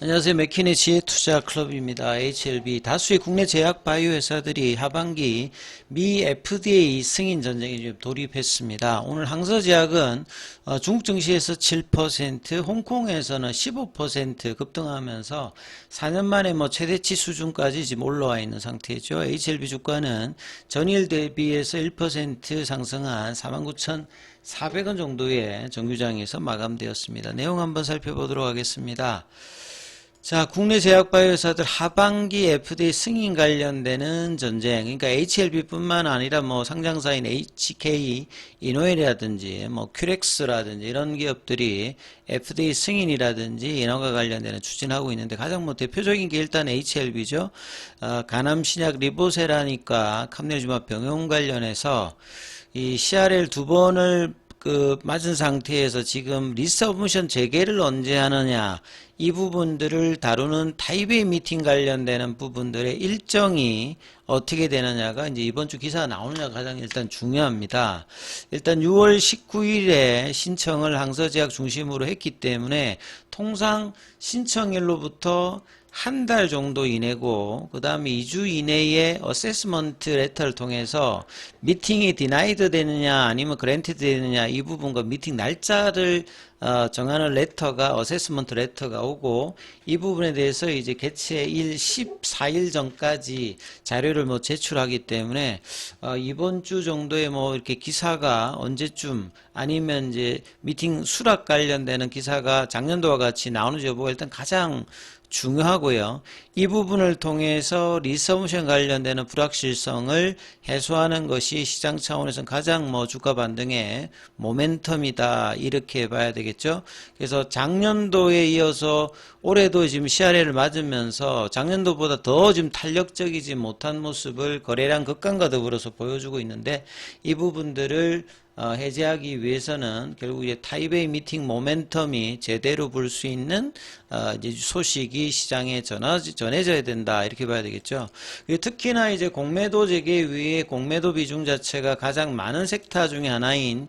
안녕하세요. 맥키니 지혜투자클럽입니다. HLB 다수의 국내 제약 바이오 회사들이 하반기 미 FDA 승인 전쟁에 지금 돌입했습니다. 오늘 항서제약은 중국 증시에서 7%, 홍콩에서는 15% 급등하면서 4년 만에 최대치 수준까지 지금 올라와 있는 상태죠. HLB 주가는 전일 대비해서 1% 상승한 49,400원 정도의 정규장에서 마감되었습니다. 내용 한번 살펴보도록 하겠습니다. 자, 국내 제약바이오 회사들 하반기 FDA 승인 관련되는 전쟁, 그러니까 HLB뿐만 아니라 상장사인 HK, 이노엘이라든지 큐렉스라든지 이런 기업들이 FDA 승인이라든지 인허가 관련되는 추진하고 있는데 가장 대표적인 게 일단 HLB죠. 간암 신약 리보세라니까 캄네루주마 병용 관련해서 이 CRL 두 번을 맞은 상태에서 지금 리서브미션 재개를 언제 하느냐, 이 부분들을 다루는 타입A 미팅 관련되는 부분들의 일정이 어떻게 되느냐가 이제 이번 주 기사가 나오느냐가 가장 일단 중요합니다. 일단 6월 19일에 신청을 항서제약 중심으로 했기 때문에 통상 신청일로부터 한 달 정도 이내고 그 다음에 2주 이내에 어세스먼트 레터를 통해서 미팅이 디나이드 되느냐 아니면 그랜티드 되느냐 이 부분과 미팅 날짜를 정하는 레터가 어세스먼트 레터가 오고 이 부분에 대해서 이제 개최일 14일 전까지 자료를 제출하기 때문에 이번 주 정도에 이렇게 기사가 언제쯤 아니면 이제 미팅 수락 관련되는 기사가 작년도와 같이 나오는지 여부가 일단 가장 중요하고요. 이 부분을 통해서 리서브미션 관련되는 불확실성을 해소하는 것이 시장 차원에서는 가장 주가 반등의 모멘텀이다 이렇게 봐야 되겠죠. 그래서 작년도에 이어서 올해도 지금 CRL을 맞으면서 작년도보다 더 지금 탄력적이지 못한 모습을 거래량 급감과 더불어서 보여주고 있는데 이 부분들을 해제하기 위해서는 결국 이제 타입A 미팅 모멘텀이 제대로 볼 수 있는 이제 소식이 시장에 전해져야 된다 이렇게 봐야 되겠죠. 특히나 이제 공매도 재개 위에 공매도 비중 자체가 가장 많은 섹터 중에 하나인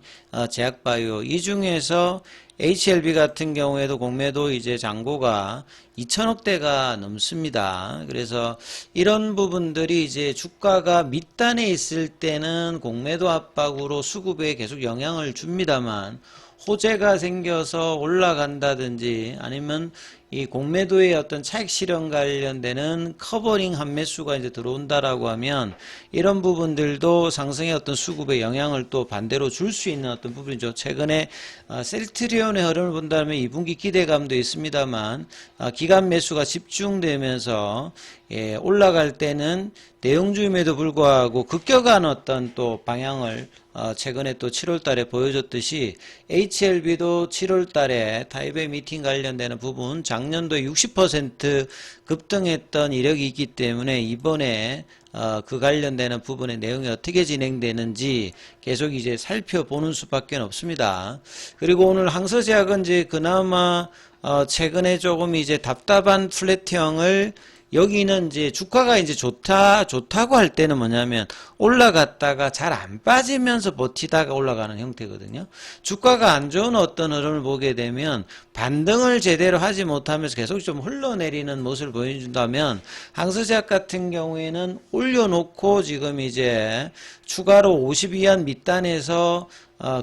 제약바이오 이 중에서 HLB 같은 경우에도 공매도 이제 잔고가 2천억대가 넘습니다. 그래서 이런 부분들이 이제 주가가 밑단에 있을 때는 공매도 압박으로 수급에 계속 영향을 줍니다만 호재가 생겨서 올라간다든지 아니면 이 공매도의 어떤 차익 실현 관련되는 커버링 한매수가 이제 들어온다라고 하면 이런 부분들도 상승의 어떤 수급에 영향을 또 반대로 줄 수 있는 어떤 부분이죠. 최근에 셀트리온의 흐름을 본다면 2분기 기대감도 있습니다만 기간 매수가 집중되면서 올라갈 때는 대형주임에도 불구하고 급격한 어떤 또 방향을 최근에 또 7월 달에 보여줬듯이 HLB도 7월 달에 타입의 미팅 관련되는 부분 작년도에 60% 급등했던 이력이 있기 때문에 이번에 그 관련되는 부분의 내용이 어떻게 진행되는지 계속 이제 살펴보는 수밖에 없습니다. 그리고 오늘 항서제약은 이제 그나마 최근에 조금 이제 답답한 플랫형을 여기는 이제 주가가 이제 좋다고 할 때는 뭐냐면 올라갔다가 잘 안 빠지면서 버티다가 올라가는 형태거든요. 주가가 안 좋은 어떤 흐름을 보게 되면 반등을 제대로 하지 못하면서 계속 좀 흘러내리는 모습을 보여준다면 항서제약 같은 경우에는 올려놓고 지금 이제 추가로 50 이한 밑단에서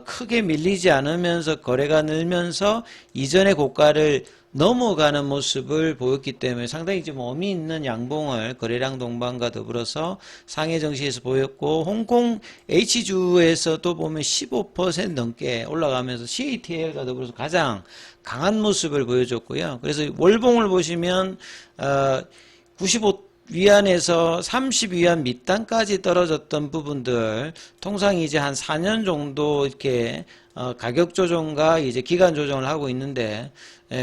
크게 밀리지 않으면서 거래가 늘면서 이전의 고가를 넘어가는 모습을 보였기 때문에 상당히 좀 의미 있는 양봉을 거래량 동반과 더불어서 상해 정시에서 보였고 홍콩 H주에서도 보면 15% 넘게 올라가면서 CATL과 더불어서 가장 강한 모습을 보여줬고요. 그래서 월봉을 보시면 95 위안에서 30 위안 밑단까지 떨어졌던 부분들 통상 이제 한 4년 정도 이렇게 가격 조정과 이제 기간 조정을 하고 있는데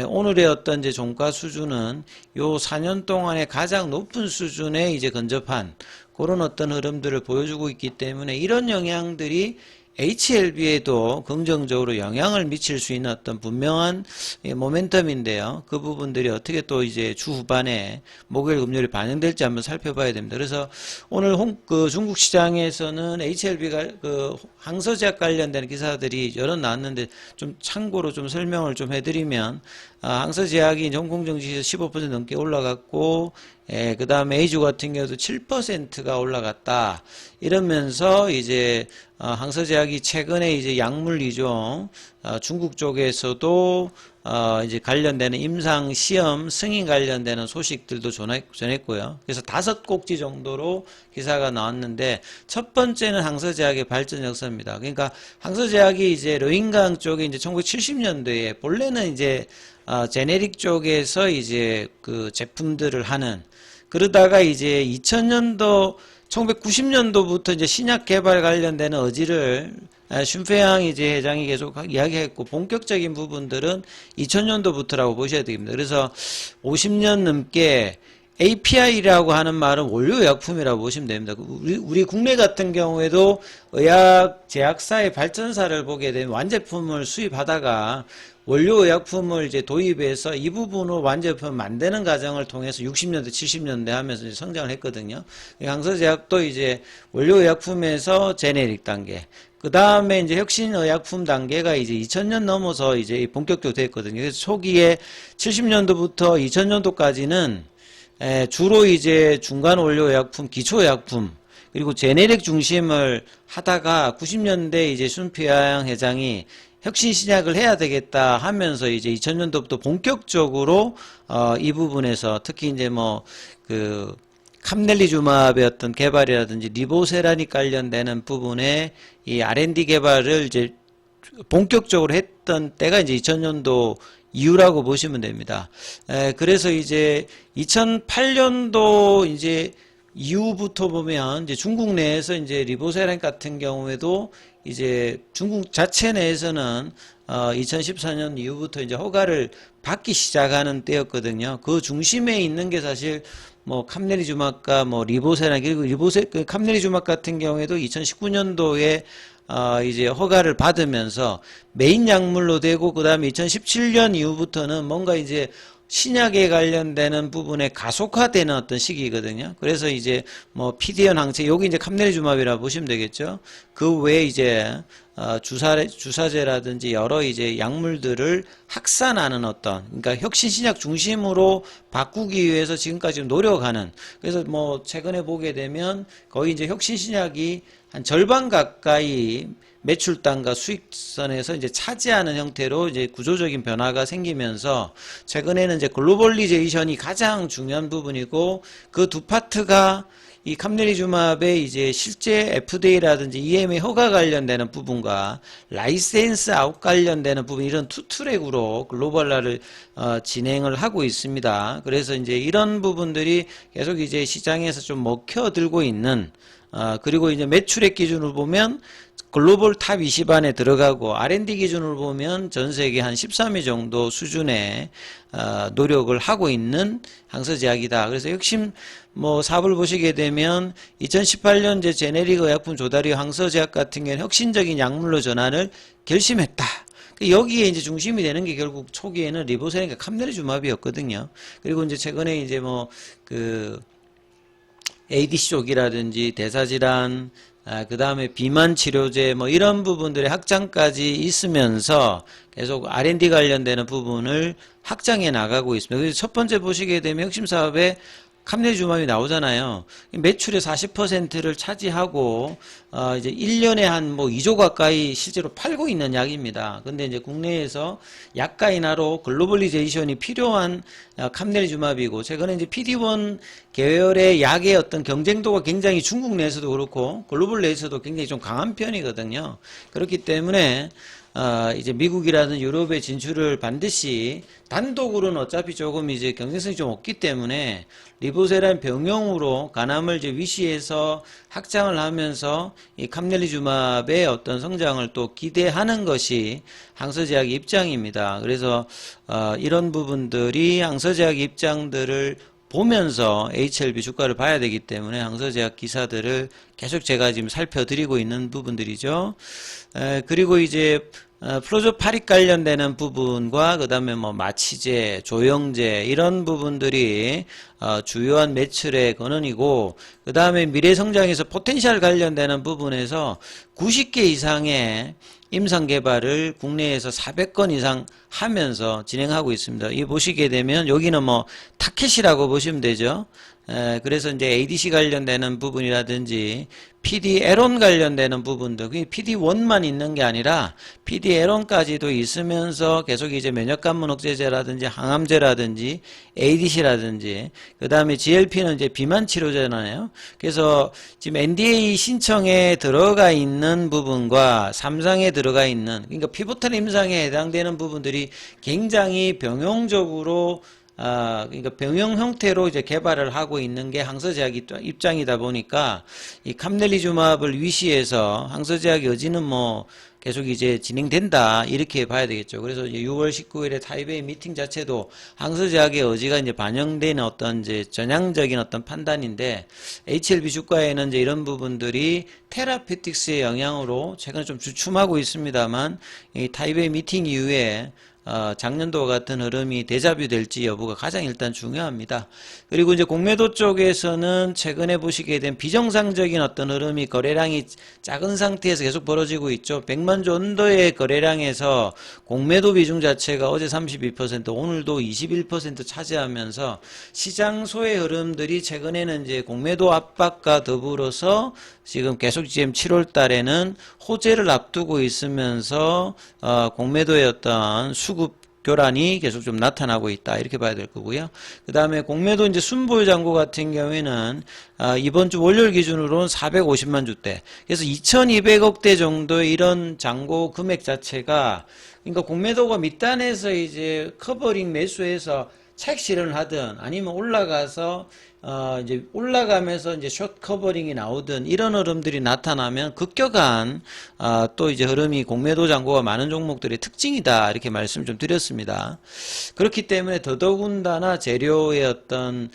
오늘의 어떤 이제 종가 수준은 요 4년 동안의 가장 높은 수준에 이제 근접한 그런 어떤 흐름들을 보여주고 있기 때문에 이런 영향들이 HLB에도 긍정적으로 영향을 미칠 수 있는 어떤 분명한 모멘텀인데요. 그 부분들이 어떻게 또 이제 주 후반에 목요일 금요일에 반영될지 한번 살펴봐야 됩니다. 그래서 오늘 중국 시장에서는 HLB가 항서제약 관련된 기사들이 여러 나왔는데 좀 참고로 좀 설명을 좀 해드리면 항서제약이 홍콩증시에서 15% 넘게 올라갔고 그 다음에 A주 같은 경우도 7%가 올라갔다. 이러면서 이제 항서제약이 최근에 이제 약물 2종 중국 쪽에서도 이제 관련되는 임상 시험 승인 관련되는 소식들도 전했고요. 그래서 5꼭지 정도로 기사가 나왔는데 첫 번째는 항서제약의 발전 역사입니다. 그러니까 항서제약이 이제 르윈강 쪽에 이제 1970년도에 본래는 이제 제네릭 쪽에서 이제 그 제품들을 하는, 그러다가 이제 2000년도 1990년도부터 이제 신약 개발 관련되는 의지를 슌페양 이제 회장이 계속 이야기했고, 본격적인 부분들은 2000년도부터라고 보셔야 됩니다. 그래서 50년 넘게 API라고 하는 말은 원료의약품이라고 보시면 됩니다. 우리 국내 같은 경우에도 의약 제약사의 발전사를 보게 되면 완제품을 수입하다가 원료의약품을 이제 도입해서 이 부분으로 완제품을 만드는 과정을 통해서 60년대, 70년대 하면서 이제 성장을 했거든요. 항서제약도 이제 원료의약품에서 제네릭 단계, 그 다음에 이제 혁신의약품 단계가 이제 2000년 넘어서 이제 본격적으로 됐거든요. 그래서 초기에 70년도부터 2000년도까지는 주로 이제 중간 원료의약품, 기초의약품, 그리고 제네릭 중심을 하다가 90년대 이제 슌피양 회장이 혁신 신약을 해야 되겠다 하면서 이제 2000년도부터 본격적으로 이 부분에서 특히 이제 뭐 캄넬리주마브의 어떤 개발이라든지 리보세라닉 관련되는 부분에 이 R&D 개발을 이제 본격적으로 했던 때가 이제 2000년도 이후라고 보시면 됩니다. 그래서 이제 2008년도 이제 이후부터 보면 이제 중국 내에서 이제 리보세라닉 같은 경우에도 이제 중국 자체 내에서는 2014년 이후부터 이제 허가를 받기 시작하는 때였거든요. 그 중심에 있는 게 사실 뭐 캄넬리주막과 뭐 리보세라닉, 그리고 캄넬리주막 같은 경우에도 2019년도에 이제 허가를 받으면서 메인 약물로 되고, 그 다음에 2017년 이후부터는 뭔가 이제 신약에 관련되는 부분에 가속화되는 어떤 시기거든요. 그래서 이제 뭐 PD-1 항체, 여기 이제 캄넬리주맙이라고 보시면 되겠죠. 그 외에 이제 주사제라든지 여러 이제 약물들을 확산하는 어떤, 그러니까 혁신 신약 중심으로 바꾸기 위해서 지금까지 노력하는, 그래서 뭐 최근에 보게 되면 거의 이제 혁신 신약이 한 절반 가까이 매출단과 수익선에서 이제 차지하는 형태로 이제 구조적인 변화가 생기면서 최근에는 이제 글로벌리제이션이 가장 중요한 부분이고, 그 두 파트가 이 캄넬리주맙의 이제 실제 FDA라든지 EMA 허가 관련되는 부분과 라이센스 아웃 관련되는 부분, 이런 투 트랙으로 글로벌화를 진행을 하고 있습니다. 그래서 이제 이런 부분들이 계속 이제 시장에서 좀 먹혀들고 있는, 그리고 이제 매출액 기준으로 보면 글로벌 탑 20 안에 들어가고, R&D 기준으로 보면 전 세계 한 13위 정도 수준의 노력을 하고 있는 항서제약이다. 그래서 핵심 뭐 사업을 보시게 되면 2018년 제 제네릭 의약품 조달이 항서제약 같은 경우는 혁신적인 약물로 전환을 결심했다. 여기에 이제 중심이 되는 게 결국 초기에는 리보세라닉과 캄넬리주맙이었거든요. 그리고 이제 최근에 이제 뭐 ADC 쪽이라든지 대사질환, 그 다음에 비만 치료제 뭐 이런 부분들의 확장까지 있으면서 계속 R&D 관련되는 부분을 확장해 나가고 있습니다. 그래서 첫 번째 보시게 되면 혁신 사업에 캄넬리주맙이 나오잖아요. 매출의 40%를 차지하고 이제 1년에 한 뭐 2조 가까이 실제로 팔고 있는 약입니다. 근데 이제 국내에서 약가 인하로 글로벌리제이션이 필요한 캄넬리주맙이고, 최근에 이제 PD-1 계열의 약의 어떤 경쟁도가 굉장히 중국 내에서도 그렇고 글로벌 내에서도 굉장히 좀 강한 편이거든요. 그렇기 때문에 이제 미국이라든 유럽의 진출을 반드시, 단독으로는 어차피 조금 이제 경쟁성이 좀 없기 때문에 리보세라닌 병용으로 간암을 이제 위시해서 확장을 하면서 이 캄넬리주맙의 어떤 성장을 또 기대하는 것이 항서제약의 입장입니다. 그래서 이런 부분들이 항서제약의 입장들을 보면서 HLB 주가를 봐야 되기 때문에 항서제약 기사들을 계속 제가 지금 살펴드리고 있는 부분들이죠. 그리고 이제 프로조파릭 관련되는 부분과 그 다음에 뭐 마취제, 조영제 이런 부분들이 주요한 매출의 근원이고, 그 다음에 미래성장에서 포텐셜 관련되는 부분에서 90개 이상의 임상 개발을 국내에서 400건 이상 하면서 진행하고 있습니다. 이 보시게 되면 여기는 뭐 타켓이라고 보시면 되죠. 그래서 이제 ADC 관련되는 부분이라든지 PD 에론 관련되는 부분도, 그게 PD1만 있는 게 아니라 PD 에론까지도 있으면서 계속 이제 면역관문 억제제라든지 항암제라든지 ADC라든지, 그 다음에 GLP는 이제 비만 치료제잖아요. 그래서 지금 NDA 신청에 들어가 있는 부분과 3상에 들어가 있는, 그러니까 피보탈 임상에 해당되는 부분들이 굉장히 병용적으로 그러니까 병용 형태로 이제 개발을 하고 있는 게 항서제약 입장이다 보니까 이 캄넬리주마블을 위시해서 항서제약 여지는 뭐 계속 이제 진행된다 이렇게 봐야 되겠죠. 그래서 이제 6월 19일에 타이베이 미팅 자체도 항서제약의 의지가 이제 반영되는 어떤 이제 전향적인 어떤 판단인데, HLB 주가에는 이제 이런 부분들이 테라피틱스의 영향으로 최근에 좀 주춤하고 있습니다만, 이 타이베이 미팅 이후에 작년도와 같은 흐름이 데자뷰 될지 여부가 가장 일단 중요합니다. 그리고 이제 공매도 쪽에서는 최근에 보시게 된 비정상적인 어떤 흐름이, 거래량이 작은 상태에서 계속 벌어지고 있죠. 100만 주 언더의 거래량에서 공매도 비중 자체가 어제 32%, 오늘도 21% 차지하면서 시장 소의 흐름들이 최근에는 이제 공매도 압박과 더불어서 지금 계속 지금 7월 달에는 호재를 앞두고 있으면서 공매도의 어떤 수급 교란이 계속 좀 나타나고 있다 이렇게 봐야 될 거고요. 그 다음에 공매도 이제 순보유 잔고 같은 경우에는 이번 주 월요일 기준으로는 450만 주대, 그래서 2,200억대 정도의 이런 잔고 금액 자체가, 그러니까 공매도가 밑단에서 이제 커버링 매수해서 차익 실현을 하든 아니면 올라가서 이제 올라가면서 이제 숏 커버링이 나오든 이런 흐름들이 나타나면 급격한 또 이제 흐름이 공매도 잔고가 많은 종목들의 특징이다 이렇게 말씀을 좀 드렸습니다. 그렇기 때문에 더더군다나 재료의 어떤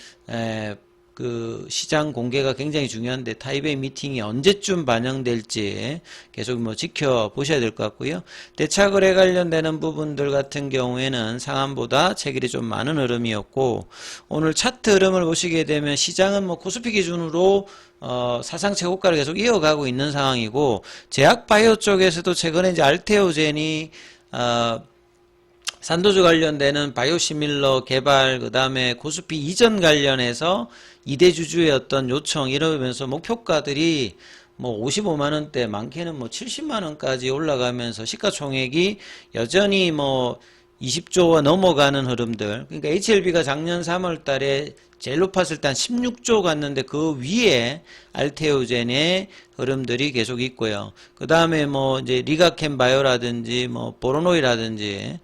그 시장 공개가 굉장히 중요한데, 타이베이 미팅이 언제쯤 반영될지 계속 뭐 지켜보셔야 될 것 같고요. 대차거래 관련되는 부분들 같은 경우에는 상한보다 체결이 좀 많은 흐름이었고, 오늘 차트 흐름을 보시게 되면 시장은 뭐 코스피 기준으로 사상 최고가를 계속 이어가고 있는 상황이고, 제약바이오 쪽에서도 최근에 이제 알테오젠이 산도주 관련되는 바이오시밀러 개발, 그 다음에 코스피 이전 관련해서 2대 주주의 어떤 요청 이러면서 목표가들이 뭐 55만원대, 많게는 뭐 70만원까지 올라가면서 시가총액이 여전히 뭐 20조가 넘어가는 흐름들. 그러니까 HLB가 작년 3월 달에 제일 높았을 때 한 16조 갔는데 그 위에 알테오젠의 흐름들이 계속 있고요. 그 다음에 뭐 이제 리가켄 바이오라든지 뭐 보로노이라든지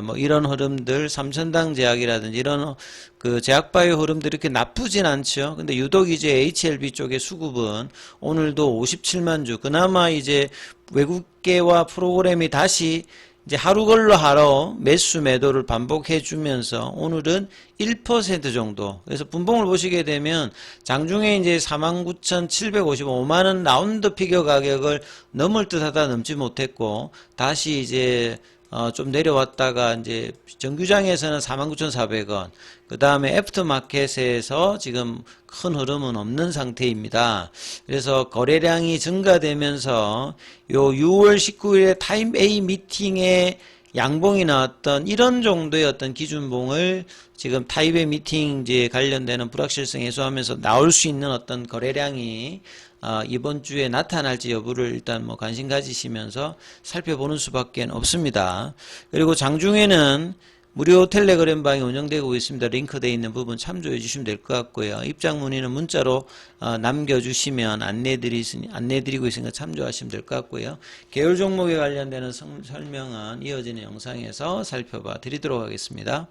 뭐 이런 흐름들, 삼천당 제약이라든지 이런 그 제약바이오 흐름들이 이렇게 나쁘진 않죠. 근데 유독 이제 HLB 쪽의 수급은 오늘도 57만 주, 그나마 이제 외국계와 프로그램이 다시 이제 하루 걸러 하러 매수 매도를 반복해 주면서 오늘은 1% 정도. 그래서 분봉을 보시게 되면 장중에 이제 49,755만원 라운드 피겨 가격을 넘을 듯 하다 넘지 못했고, 다시 이제 좀 내려왔다가 이제 정규장에서는 49,400원, 그 다음에 애프터마켓에서 지금 큰 흐름은 없는 상태입니다. 그래서 거래량이 증가되면서 요 6월 19일에 타임 A 미팅에 양봉이 나왔던 이런 정도의 어떤 기준봉을 지금 타입의 미팅제 관련되는 불확실성 해소하면서 나올 수 있는 어떤 거래량이 이번 주에 나타날지 여부를 일단 뭐 관심 가지시면서 살펴보는 수밖에 없습니다. 그리고 장중에는 무료 텔레그램방이 운영되고 있습니다. 링크되어 있는 부분 참조해 주시면 될 것 같고요. 입장 문의는 문자로 남겨주시면 안내드리고 있으니까 참조하시면 될 것 같고요. 계열 종목에 관련되는 설명은 이어지는 영상에서 살펴봐 드리도록 하겠습니다.